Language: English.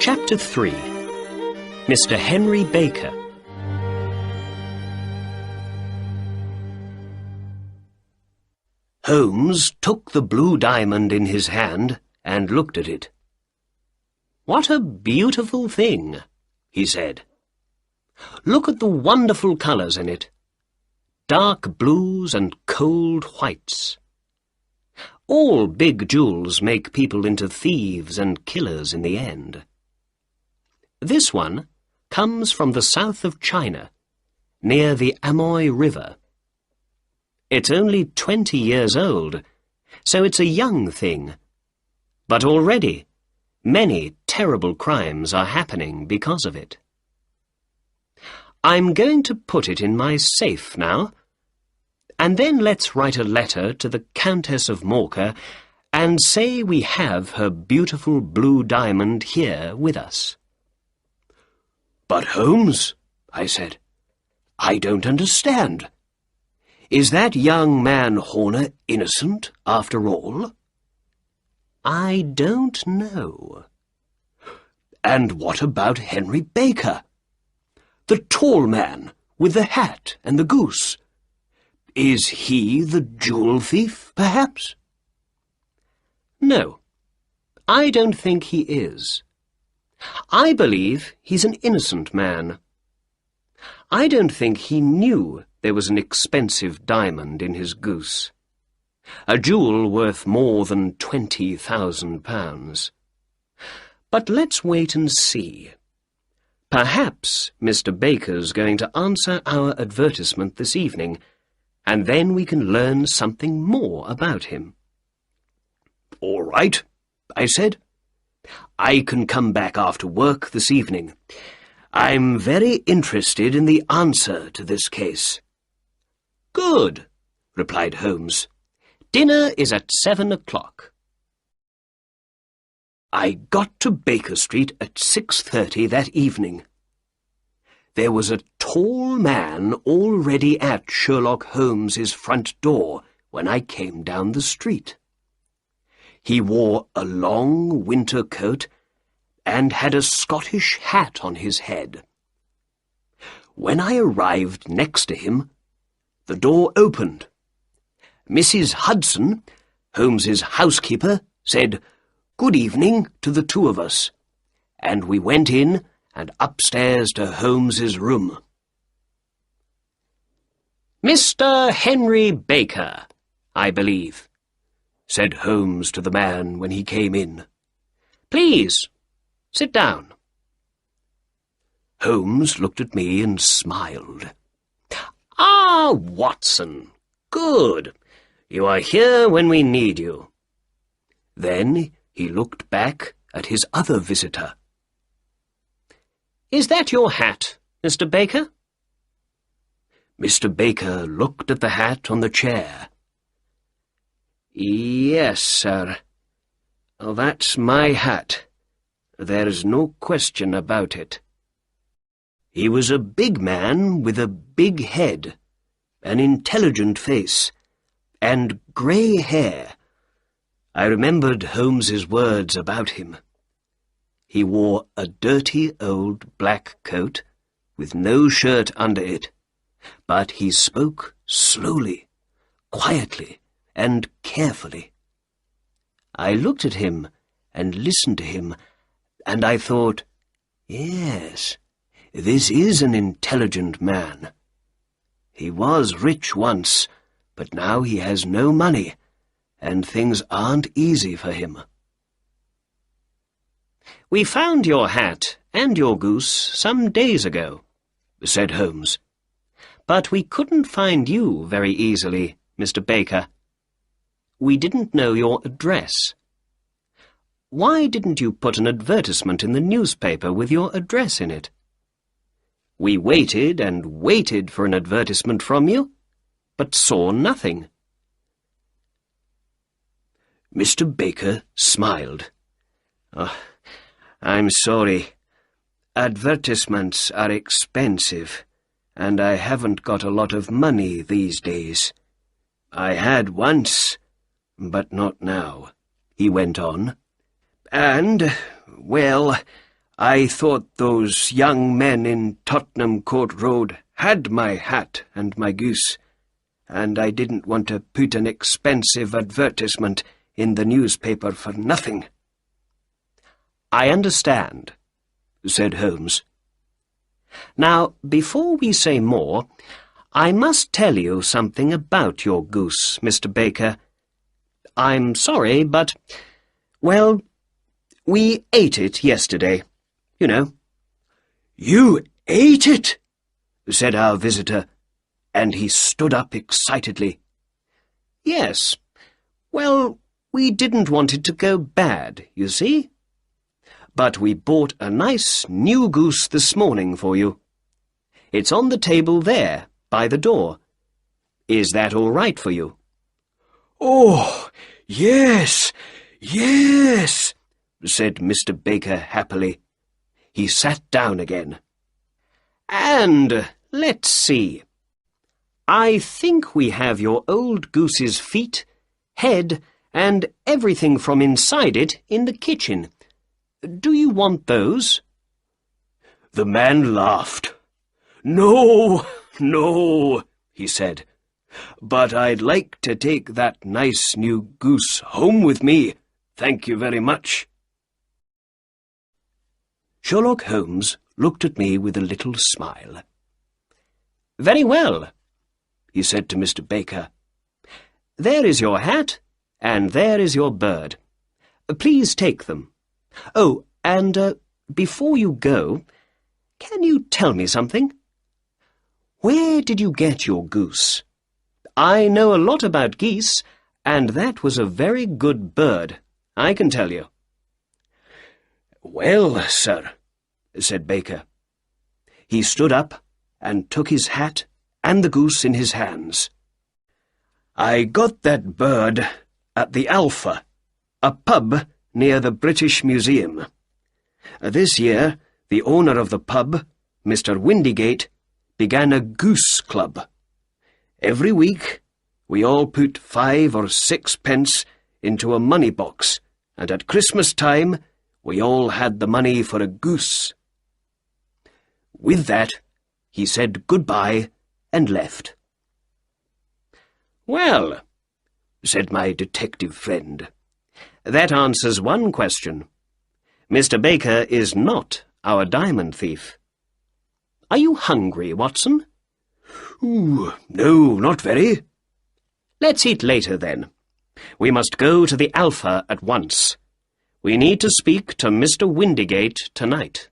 Chapter 3. Mr. Henry Baker. Holmes took the blue diamond in his hand and looked at it. "What a beautiful thing," he said. "Look at the wonderful colours in it. Dark blues and cold whites. All big jewels make people into thieves and killers in the end. This one comes from the south of China, near the Amoy River. It's only 20 years old, so it's a young thing. But already, many terrible crimes are happening because of it. I'm going to put it in my safe now, and then let's write a letter to the Countess of Morcar and say we have her beautiful blue diamond here with us." "But Holmes," I said, "I don't understand. Is that young man Horner innocent after all?" "I don't know." "And what about Henry Baker? The tall man with the hat and the goose? Is he the jewel thief, perhaps?" "No, I don't think he is. I believe he's an innocent man. I don't think he knew there was an expensive diamond in his goose, a jewel worth more than £20,000. But let's wait and see. Perhaps Mr. Baker's going to answer our advertisement this evening, and then we can learn something more about him." "All right," I said. "I can come back after work this evening. I'm very interested in the answer to this case." "Good," replied Holmes. "Dinner is at 7 o'clock. I got to Baker Street at 6:30 that evening. There was a tall man already at Sherlock Holmes's front door when I came down the street. He wore a long winter coat and had a Scottish hat on his head. When I arrived next to him, the door opened. Mrs. Hudson, Holmes's housekeeper, said, 'Good evening' to the two of us, and we went in and upstairs to Holmes's room. "Mr. Henry Baker, I believe," said Holmes to the man when he came in. "Please, sit down." Holmes looked at me and smiled. "Ah, Watson, good. You are here when we need you." Then he looked back at his other visitor. "Is that your hat, Mr. Baker?" Mr. Baker looked at the hat on the chair. "Yes, sir. That's my hat. There's no question about it." He was a big man with a big head, an intelligent face, and grey hair. I remembered Holmes's words about him. He wore a dirty old black coat, with no shirt under it, but he spoke slowly, quietly, and carefully. I looked at him and listened to him, and I thought, yes, this is an intelligent man. He was rich once, but now he has no money, and things aren't easy for him. "We found your hat and your goose some days ago," said Holmes. "But we couldn't find you very easily, Mr. Baker. We didn't know your address. Why didn't you put an advertisement in the newspaper with your address in it? We waited and waited for an advertisement from you, but saw nothing." Mr. Baker smiled. "Oh, I'm sorry. Advertisements are expensive, and I haven't got a lot of money these days. I had once, but not now," he went on. "And, well, I thought those young men in Tottenham Court Road had my hat and my goose, and I didn't want to put an expensive advertisement in the newspaper for nothing." "I understand," said Holmes. "Now, before we say more, I must tell you something about your goose, Mr. Baker. I'm sorry, but, well, we ate it yesterday, you know." "You ate it?" said our visitor, and he stood up excitedly. "Yes. Well, we didn't want it to go bad, you see. But we bought a nice new goose this morning for you. It's on the table there, by the door. Is that all right for you?" "Oh, yes, yes," said Mr. Baker happily. He sat down again. "And let's see. I think we have your old goose's feet, head, and everything from inside it in the kitchen. Do you want those?" The man laughed. "No, no," he said, "but I'd like to take that nice new goose home with me. Thank you very much." Sherlock Holmes looked at me with a little smile. "Very well," he said to Mr. Baker. "There is your hat, and there is your bird. Please take them. Oh, and before you go, can you tell me something? Where did you get your goose? I know a lot about geese, and that was a very good bird, I can tell you." "Well, sir," said Baker. He stood up and took his hat and the goose in his hands. "I got that bird at the Alpha, a pub near the British Museum. This year, the owner of the pub, Mr. Windygate, began a goose club. Every week, we all put 5 or 6 pence into a money box, and at Christmas time, we all had the money for a goose." With that, he said goodbye and left. "Well," said my detective friend, "that answers one question. Mr. Baker is not our diamond thief. Are you hungry, Watson?" "Ooh, no, not very." "Let's eat later, then. We must go to the Alpha at once. We need to speak to Mr. Windygate tonight."